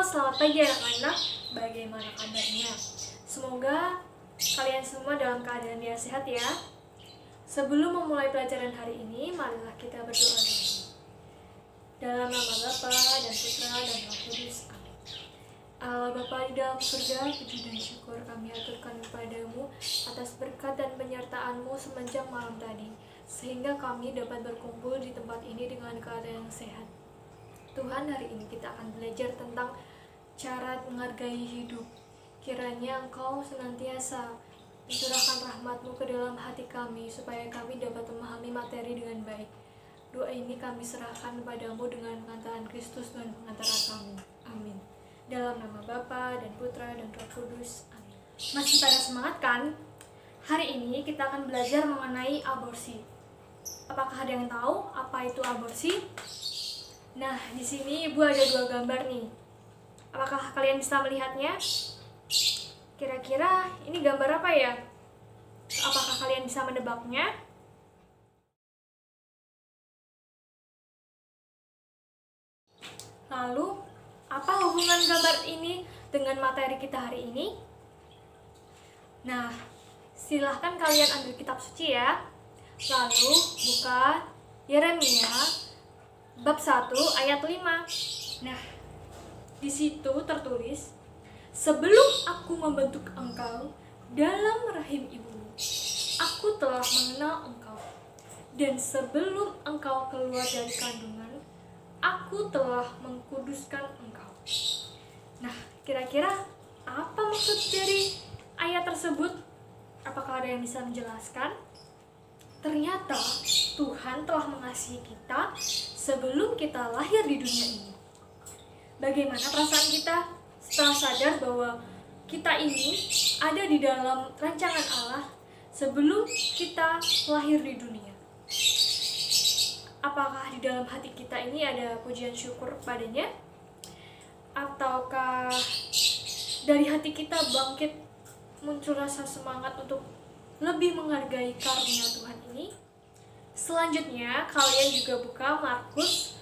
selamat pagi anak-anak. Bagaimana kabarnya? Semoga kalian semua dalam keadaan yang sehat ya. Sebelum memulai pelajaran hari ini, marilah kita berdoa dulu. Dalam nama Bapa dan Putra dan Roh Kudus. Amin. Allah Bapa di dalam surga, puji dan syukur kami aturkan kepadamu atas berkat dan penyertaan-Mu semenjak malam tadi, sehingga kami dapat berkumpul di tempat ini dengan keadaan yang sehat. Tuhan, hari ini kita akan belajar tentang cara menghargai hidup. Kiranya Engkau senantiasa mencurahkan rahmat-Mu ke dalam hati kami, supaya kami dapat memahami materi dengan baik. Doa ini kami serahkan kepadamu dengan pengantaran Kristus dan pengantara kami. Amin. Dalam nama Bapa dan Putra dan Roh Kudus. Amin. Masih pada semangat kan? Hari ini kita akan belajar mengenai aborsi. Apakah ada yang tahu apa itu aborsi? Nah, di sini Ibu ada dua gambar nih. Apakah kalian bisa melihatnya? Kira-kira ini gambar apa ya? Apakah kalian bisa menebaknya? Lalu, apa hubungan gambar ini dengan materi kita hari ini? Nah, silahkan kalian ambil kitab suci ya. Lalu, buka Yeremia bab 1 ayat 5. Nah, di situ tertulis, "Sebelum aku membentuk engkau dalam rahim ibumu, aku telah mengenal engkau. Dan sebelum engkau keluar dari kandungan, aku telah mengkuduskan engkau." Nah, kira-kira apa maksud dari ayat tersebut? Apakah ada yang bisa menjelaskan? Ternyata Tuhan telah mengasihi kita sebelum kita lahir di dunia ini. Bagaimana perasaan kita setelah sadar bahwa kita ini ada di dalam rancangan Allah sebelum kita lahir di dunia? Apakah di dalam hati kita ini ada pujian syukur padanya? Ataukah dari hati kita bangkit muncul rasa semangat untuk lebih menghargai karunia Tuhan ini? Selanjutnya, kalian juga buka Markus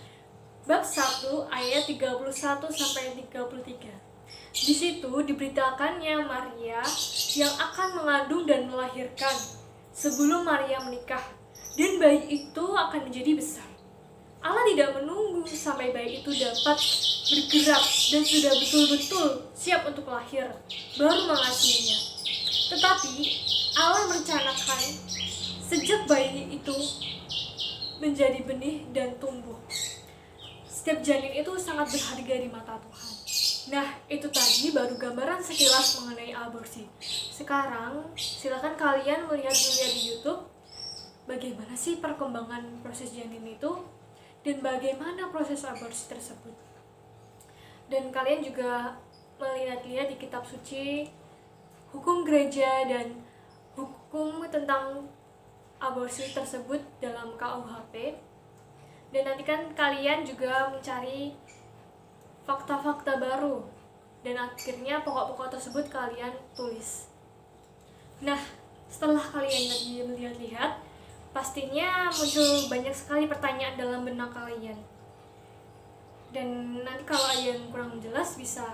bab 1 ayat 31 sampai 33. Di situ diberitakannya Maria yang akan mengandung dan melahirkan sebelum Maria menikah, dan bayi itu akan menjadi besar. Allah tidak menunggu sampai bayi itu dapat bergerak dan sudah betul-betul siap untuk lahir, baru mengasihinya. Tetapi Allah merencanakan sejak bayi itu menjadi benih dan tumbuh. Setiap janin itu sangat berharga di mata Tuhan. Nah, itu tadi baru gambaran sekilas mengenai aborsi. Sekarang, silakan kalian melihat dulu ya di YouTube bagaimana sih perkembangan proses janin itu dan bagaimana proses aborsi tersebut. Dan kalian juga melihat-lihat di kitab suci, hukum gereja dan hukum tentang aborsi tersebut dalam KUHP. Dan nanti kan kalian juga mencari fakta-fakta baru, dan akhirnya pokok-pokok tersebut kalian tulis. Nah, setelah kalian lagi melihat-lihat, pastinya muncul banyak sekali pertanyaan dalam benak kalian. Dan nanti kalau ada yang kurang jelas bisa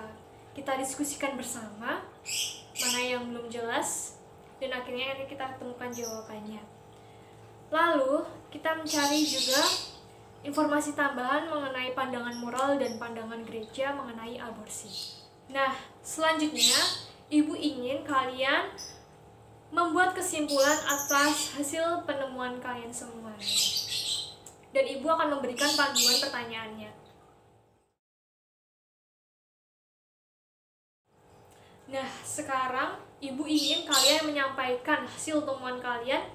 kita diskusikan bersama mana yang belum jelas, dan akhirnya kita temukan jawabannya. Lalu kita mencari juga informasi tambahan mengenai pandangan moral dan pandangan gereja mengenai aborsi. Nah, selanjutnya Ibu ingin kalian membuat kesimpulan atas hasil penemuan kalian semua. Dan Ibu akan memberikan panduan pertanyaannya. Nah, sekarang Ibu ingin kalian menyampaikan hasil temuan kalian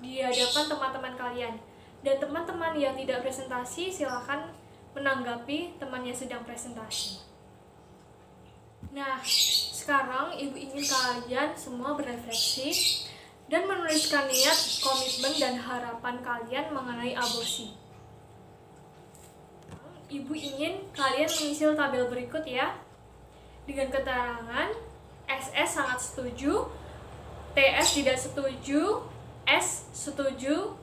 di hadapan teman-teman kalian. Dan teman-teman yang tidak presentasi, silakan menanggapi teman yang sedang presentasi. Nah, sekarang Ibu ingin kalian semua berefleksi dan menuliskan niat, komitmen, dan harapan kalian mengenai aborsi. Ibu ingin kalian mengisi tabel berikut ya, dengan keterangan SS sangat setuju, TS tidak setuju, S setuju,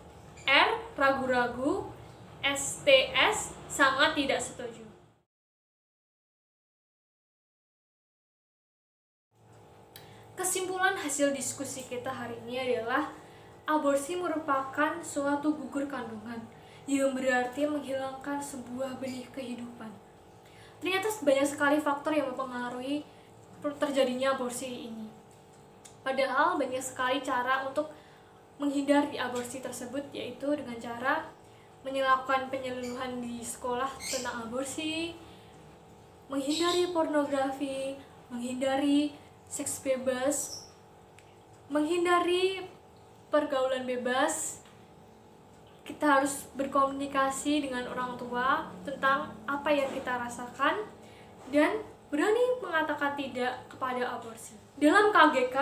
R ragu-ragu, STS sangat tidak setuju. Kesimpulan hasil diskusi kita hari ini adalah aborsi merupakan suatu gugur kandungan yang berarti menghilangkan sebuah benih kehidupan. Ternyata banyak sekali faktor yang mempengaruhi terjadinya aborsi ini. Padahal banyak sekali cara untuk menghindari aborsi tersebut, yaitu dengan cara melakukan penyuluhan di sekolah tentang aborsi, menghindari pornografi, menghindari seks bebas, menghindari pergaulan bebas. Kita harus berkomunikasi dengan orang tua tentang apa yang kita rasakan dan berani mengatakan tidak kepada aborsi. Dalam KGK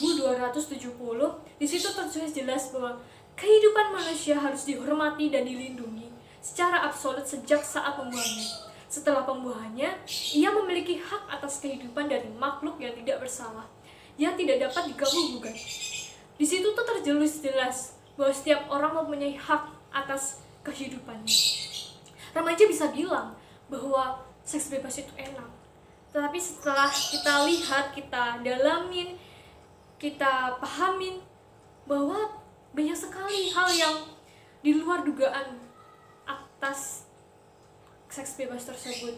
2270, di situ tertulis jelas bahwa kehidupan manusia harus dihormati dan dilindungi secara absolut sejak saat pembuahannya. Setelah pembuahannya, ia memiliki hak atas kehidupan dari makhluk yang tidak bersalah, yang tidak dapat diganggu-gugat. Di situ tuh tertulis jelas bahwa setiap orang mempunyai hak atas kehidupannya. Remaja bisa bilang bahwa seks bebas itu enak, tetapi setelah kita lihat, kita dalamin, kita pahamin bahwa banyak sekali hal yang di luar dugaan atas seks bebas tersebut.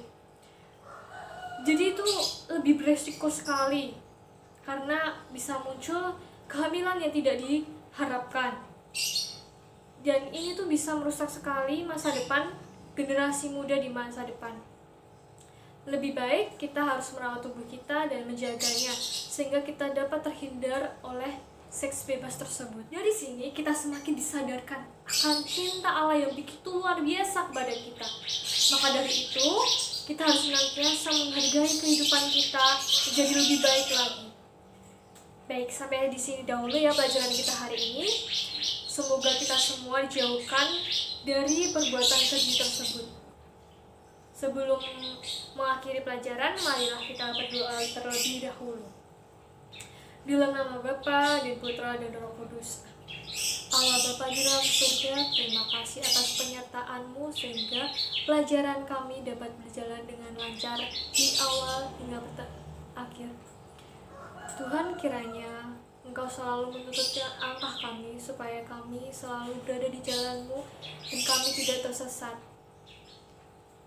Jadi itu lebih beresiko sekali karena bisa muncul kehamilan yang tidak diharapkan, dan ini tuh bisa merusak sekali masa depan generasi muda di masa depan. Lebih baik kita harus merawat tubuh kita dan menjaganya sehingga kita dapat terhindar oleh seks bebas tersebut. Dari sini kita semakin disadarkan akan cinta Allah yang begitu luar biasa kepada kita. Maka dari itu kita harus senantiasa menghargai kehidupan kita menjadi lebih baik lagi. Baik, sampai di sini dahulu ya pelajaran kita hari ini. Semoga kita semua dijauhkan dari perbuatan keji tersebut. Sebelum mengakhiri pelajaran, marilah kita berdoa terlebih dahulu. Dalam nama Bapa dan Putra dan Roh Kudus. Allah Bapa di dalam surga, terima kasih atas penyertaan-Mu sehingga pelajaran kami dapat berjalan dengan lancar di awal hingga akhir. Tuhan, kiranya Engkau selalu menuntut langkah kami supaya kami selalu berada di jalan-Mu dan kami tidak tersesat.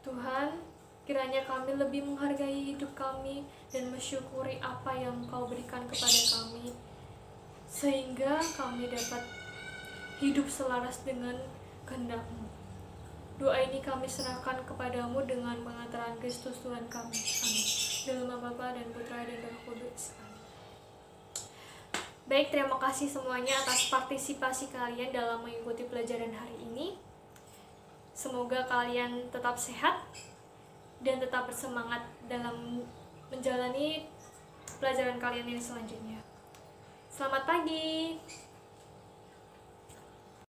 Tuhan, kiranya kami lebih menghargai hidup kami dan mensyukuri apa yang Engkau berikan kepada kami, sehingga kami dapat hidup selaras dengan kehendak-Mu. Doa ini kami serahkan kepadamu dengan pengantaran Kristus Tuhan kami. Amin. Dalam nama Bapa dan Putra dan Roh Kudus. Amin. Baik, terima kasih semuanya atas partisipasi kalian dalam mengikuti pelajaran hari ini. Semoga kalian tetap sehat dan tetap bersemangat dalam menjalani pelajaran kalian yang selanjutnya. Selamat pagi.